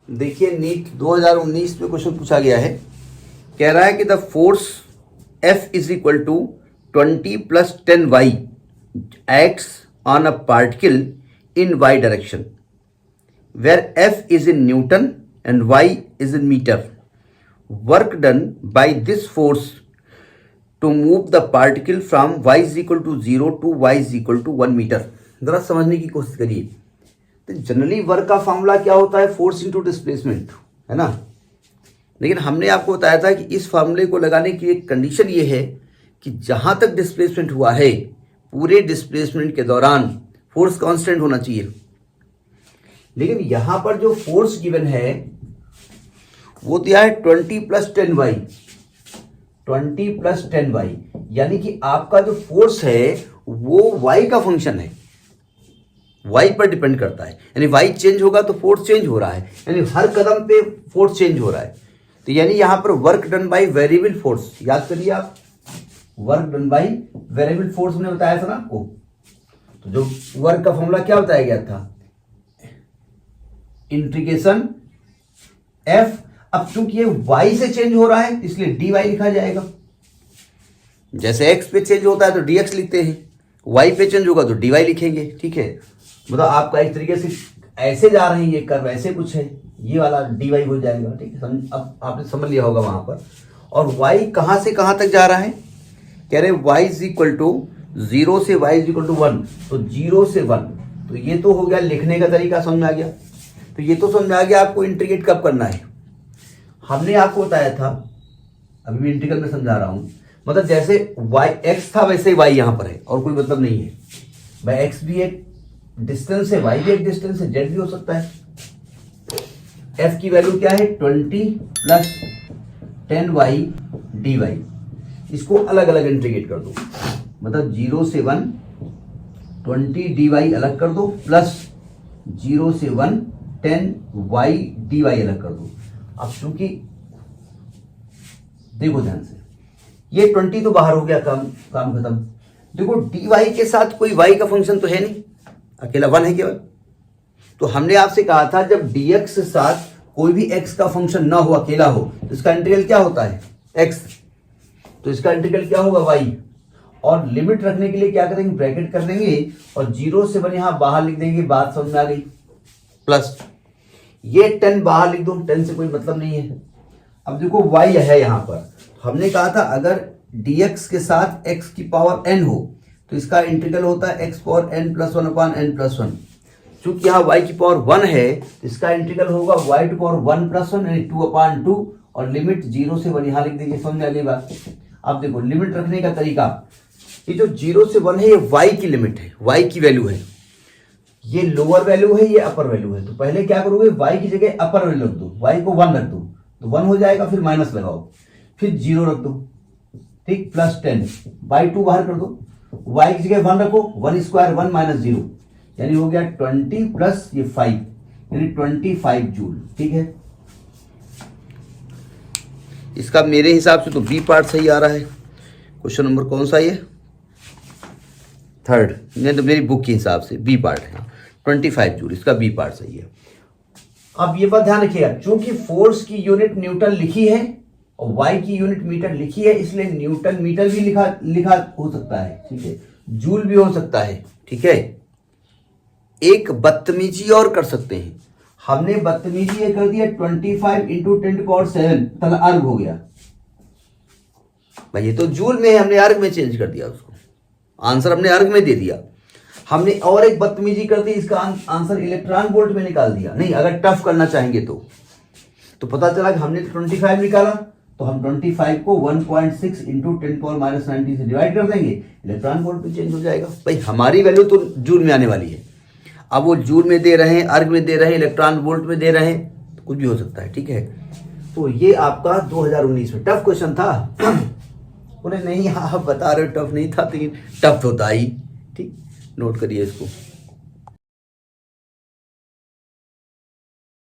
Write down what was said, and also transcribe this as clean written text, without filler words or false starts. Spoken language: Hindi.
देखिए नीट 2019 में क्वेश्चन पूछा गया है, कह रहा है कि the force F is equal to 20 plus 10y acts on a particle in y direction where F is in newton and y is in metre. Work done by this force to move the particle from y is equal to 0 to y is equal to 1 metre. जरा समझने की कोशिश करिए. तो जनरली वर्क का फॉर्मूला क्या होता है? फोर्स इनटू डिस्प्लेसमेंट, है ना. लेकिन हमने आपको बताया था कि इस फार्मूले को लगाने की एक कंडीशन ये है कि जहां तक डिस्प्लेसमेंट हुआ है पूरे डिस्प्लेसमेंट के दौरान फोर्स कांस्टेंट होना चाहिए. लेकिन यहां पर जो फोर्स गिवन है वो दिया है 20 प्लस 10y, 20 प्लस 10y, यानी कि आपका जो फोर्स है वो y का फंक्शन है, y पर डिपेंड करता है. यानी y चेंज होगा तो फोर्स चेंज हो रहा है, यानी हर कदम पे फोर्स चेंज हो रहा है. तो यानी यहां पर work done by variable force, याद करिए आप, work done by variable force मैंने बताया था ना आपको. तो जो वर्क का फॉर्मूला क्या बताया गया था? Integration f. अब चूंकि ये y से चेंज हो रहा है इसलिए dy लिखा जाएगा. जैसे x पे चेंज होता है तो dx लिखते हैं, y पे चेंज होगा तो dy लिखेंगे. ठीक है, मतलब आपका एक तरीके से ऐसे जा रहे हैं ये कर्व, ऐसे कुछ है, ये वाला dy हो जाएगा. ठीक है, अब आपने समझ लिया होगा वहां पर. और y कहां से कहां तक जा रहा है? कह रहे y इज इक्वल टू 0 से y इज इक्वल टू 1, तो 0 से 1. तो ये तो हो गया लिखने का तरीका, समझ में आ गया. तो ये तो समझ में आ गया आपको इंटीग्रेट कब करना है. हमने आपको बताया था, अभी भी इंटीग्रल में समझा रहा हूं, मतलब जैसे y x था वैसे ही y यहां पर है और कोई मतलब नहीं है. भाई x भी एक डिस्टेंस है, y भी एक डिस्टेंस है, z भी हो सकता है. f की वैल्यू क्या है? 20 प्लस 10y dy. इसको अलग अलग इंटीग्रेट कर दो, मतलब 0 से 1 20 dy अलग कर दो, प्लस 0 से 1 10y dy अलग कर दो. अब चूंकि देखो ध्यान से, ये 20 तो बाहर हो गया, काम खत्म. देखो dy के साथ कोई y का फंक्शन तो है नहीं, अकेला 1 है केवल. तो हमने आपसे कहा था जब dx के साथ कोई भी x का फंक्शन ना हो, अकेला हो, तो इसका इंटीग्रल क्या होता है? x. तो इसका इंटीग्रल क्या होगा? y. और लिमिट रखने के लिए क्या करेंगे? ब्रैकेट कर देंगे और 0 से 1 यहां बाहर लिख देंगे. बात समझ में आ गई? प्लस ये 10 बाहर लिख दो, 10 से कोई मतलब नहीं है. अब देखो y है यहां पर, हमने कहा था अगर dx के साथ x की पावर n हो तो इसका इंटीग्रल होता है x पावर n प्लस 1 अपान n प्लस 1. चूंकि यहाँ y की पावर 1 है तो इसका इंटीग्रल होगा y टू पावर 1 प्लस 1 यानी 2 अपान 2, और लिमिट 0 से 1 यहां लिख देंगे. समझ आ गई बात? अब देखो लिमिट रखने का तरीका, ये जो 0 से 1 है ये y की लिमिट है, y की वैल्यू है. ये लोअर वैल्यू है, ये अपर वैल्यू है. तो पहले क्या करोगे? y की जगह अपर वैल्यू रख दो, y को 1 रख दो, तो 1 हो जाएगा. फिर माइनस लगाओ, फिर 0 रख दो. ठीक, प्लस 10 बाई 2 बाहर कर दो, y की जगह 1 रखो, 1 स्क्वायर 1 माइनस 0, यानी हो गया 20 प्लस ये 5, यानी 25 जूल. ठीक है, इसका मेरे हिसाब से तो बी पार्ट सही आ रहा है. क्वेश्चन नंबर कौन सा ये? 3rd. नहीं तो मेरी बुक के हिसाब से बी पार्ट है, 25 जूल, इसका बी पार्ट सही है. अब ये बात ध्यान रखिएगा, चूंकि फोर्स की यूनिट न्यूटन लिखी है और y की यूनिट मीटर लिखी है, इसलिए न्यूटन मीटर भी लिखा हो सकता है. ठीक है, जूल भी हो सकता है. ठीक है, एक बदतमीजी और कर सकते हैं. हमने बदतमीजी ये कर दिया 25 इंटू 10⁻⁷, तल अर्ग हो गया. भाई ये तो जूल में है, हमने अर्ग में चेंज कर दिया उसको, आंसर हमने अर्ग में दे दिया. हमने और एक बदतमीजी कर दी, इसका आंसर इलेक्ट्रॉन वोल्ट में निकाल दिया. नहीं, अगर टफ करना चाहेंगे तो पता चला कि हमने तो 25 निकाला, तो हम 25 को 1.6 इंटू 10⁻90 से डिवाइड कर देंगे, इलेक्ट्रॉन वोल्ट में चेंज हो जाएगा. भाई हमारी वैल्यू तो जूल में आने वाली है. अब वो जूल में दे रहे हैं, अर्ग में दे रहे हैं, इलेक्ट्रॉन वोल्ट में दे रहे हैं, तो कुछ भी हो सकता है. ठीक है, तो ये आपका 2019 में टफ क्वेश्चन था. उन्हें नहीं, आप बता रहे हो टफ नहीं था, लेकिन टफ होता ही. ठीक, नोट करिए इसको.